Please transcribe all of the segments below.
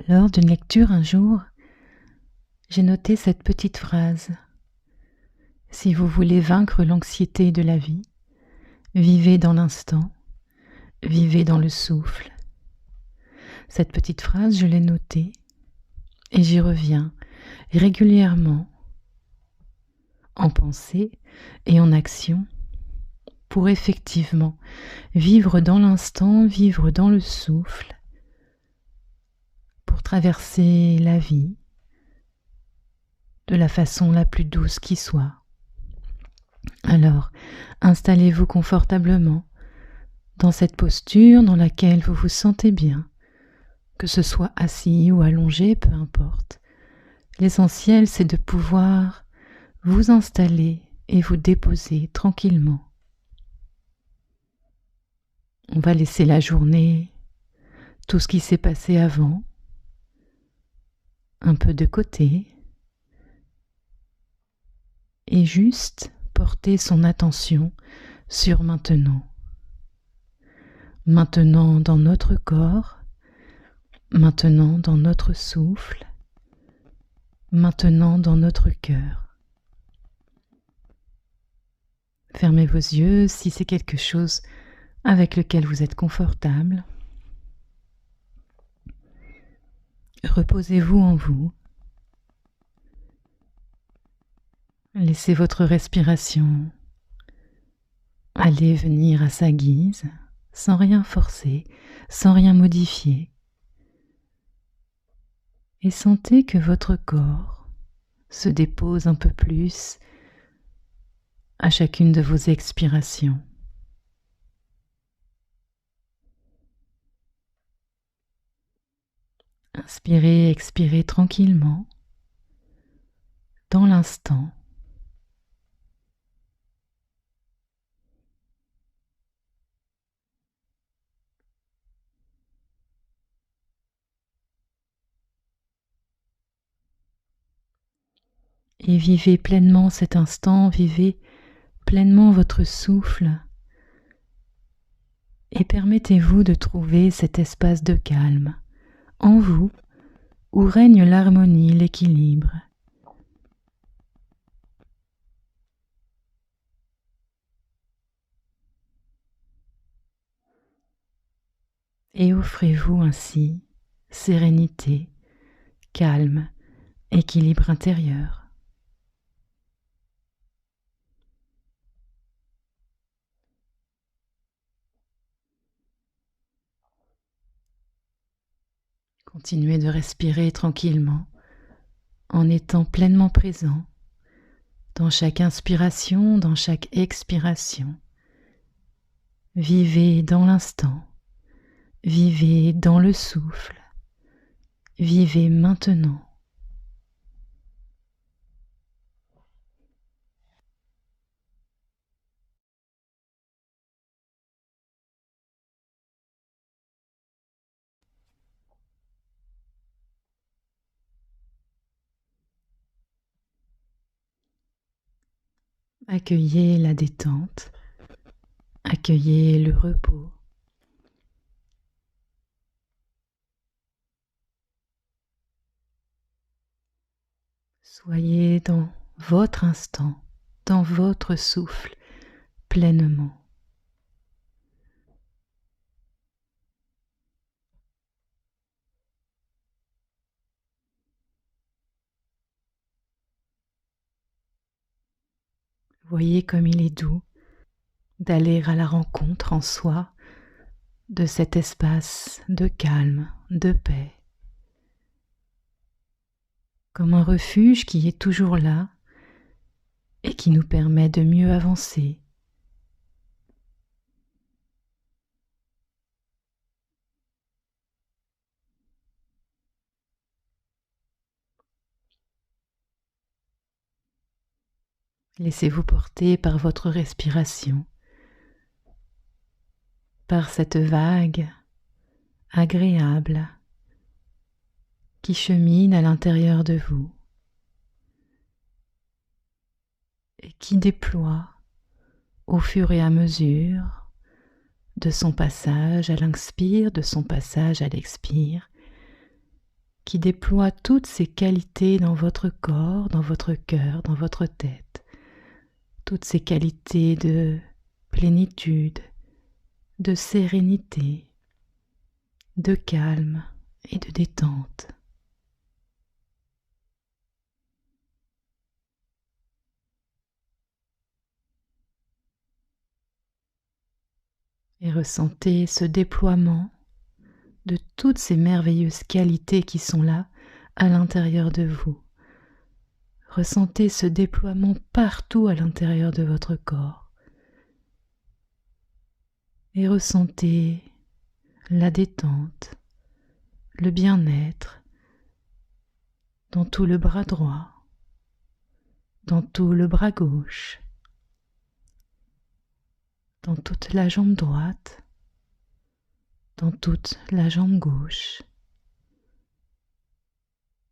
Lors d'une lecture un jour, j'ai noté cette petite phrase. Si vous voulez vaincre l'anxiété de la vie, vivez dans l'instant, vivez dans le souffle. Cette petite phrase, je l'ai notée et j'y reviens régulièrement en pensée et en action pour effectivement vivre dans l'instant, vivre dans le souffle, pour traverser la vie de la façon la plus douce qui soit. Alors, installez-vous confortablement dans cette posture dans laquelle vous vous sentez bien, que ce soit assis ou allongé, peu importe. L'essentiel, c'est de pouvoir vous installer et vous déposer tranquillement. On va laisser la journée, tout ce qui s'est passé avant, un peu de côté, et juste porter son attention sur maintenant. Maintenant dans notre corps, maintenant dans notre souffle, maintenant dans notre cœur. Fermez vos yeux si c'est quelque chose avec lequel vous êtes confortable. Reposez-vous en vous. Laissez votre respiration aller venir à sa guise, sans rien forcer, sans rien modifier. Et sentez que votre corps se dépose un peu plus à chacune de vos expirations. Inspirez, expirez tranquillement, dans l'instant. Et vivez pleinement cet instant, vivez pleinement votre souffle et permettez-vous de trouver cet espace de calme en vous où règne l'harmonie, l'équilibre. Et offrez-vous ainsi sérénité, calme, équilibre intérieur. Continuez de respirer tranquillement en étant pleinement présent dans chaque inspiration, dans chaque expiration. Vivez dans l'instant, vivez dans le souffle, vivez maintenant. Accueillez la détente, accueillez le repos. Soyez dans votre instant, dans votre souffle, pleinement. Voyez comme il est doux d'aller à la rencontre en soi de cet espace de calme, de paix, comme un refuge qui est toujours là et qui nous permet de mieux avancer. Laissez-vous porter par votre respiration, par cette vague agréable qui chemine à l'intérieur de vous et qui déploie au fur et à mesure de son passage à l'inspire, de son passage à l'expire, qui déploie toutes ses qualités dans votre corps, dans votre cœur, dans votre tête. Toutes ces qualités de plénitude, de sérénité, de calme et de détente. Et ressentez ce déploiement de toutes ces merveilleuses qualités qui sont là à l'intérieur de vous. Ressentez ce déploiement partout à l'intérieur de votre corps. Et ressentez la détente, le bien-être dans tout le bras droit, dans tout le bras gauche, dans toute la jambe droite, dans toute la jambe gauche,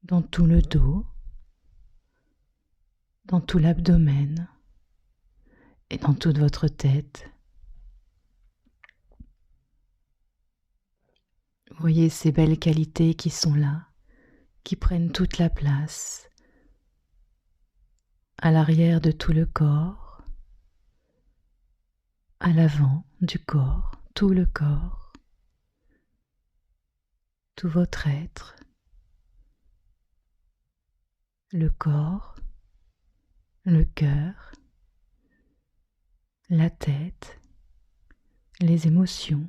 dans tout le dos, dans tout l'abdomen et dans toute votre tête. Voyez ces belles qualités qui sont là, qui prennent toute la place, à l'arrière de tout le corps, à l'avant du corps, tout le corps, tout votre être, le corps, le cœur, la tête, les émotions.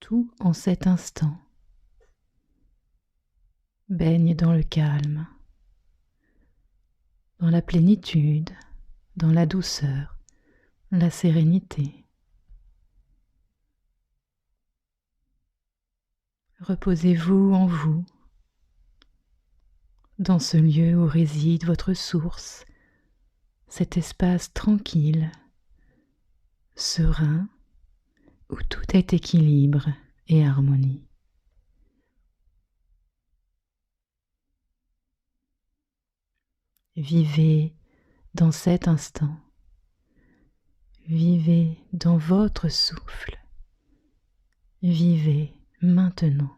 Tout en cet instant baigne dans le calme, dans la plénitude, dans la douceur, la sérénité. Reposez-vous en vous, dans ce lieu où réside votre source, cet espace tranquille, serein, où tout est équilibre et harmonie. Vivez dans cet instant, vivez dans votre souffle, vivez maintenant.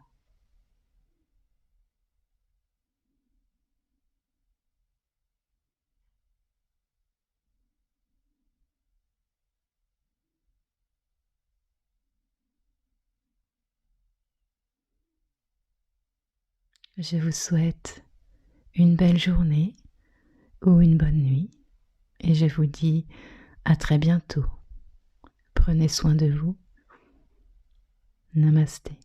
Je vous souhaite une belle journée ou une bonne nuit et je vous dis à très bientôt. Prenez soin de vous. Namasté.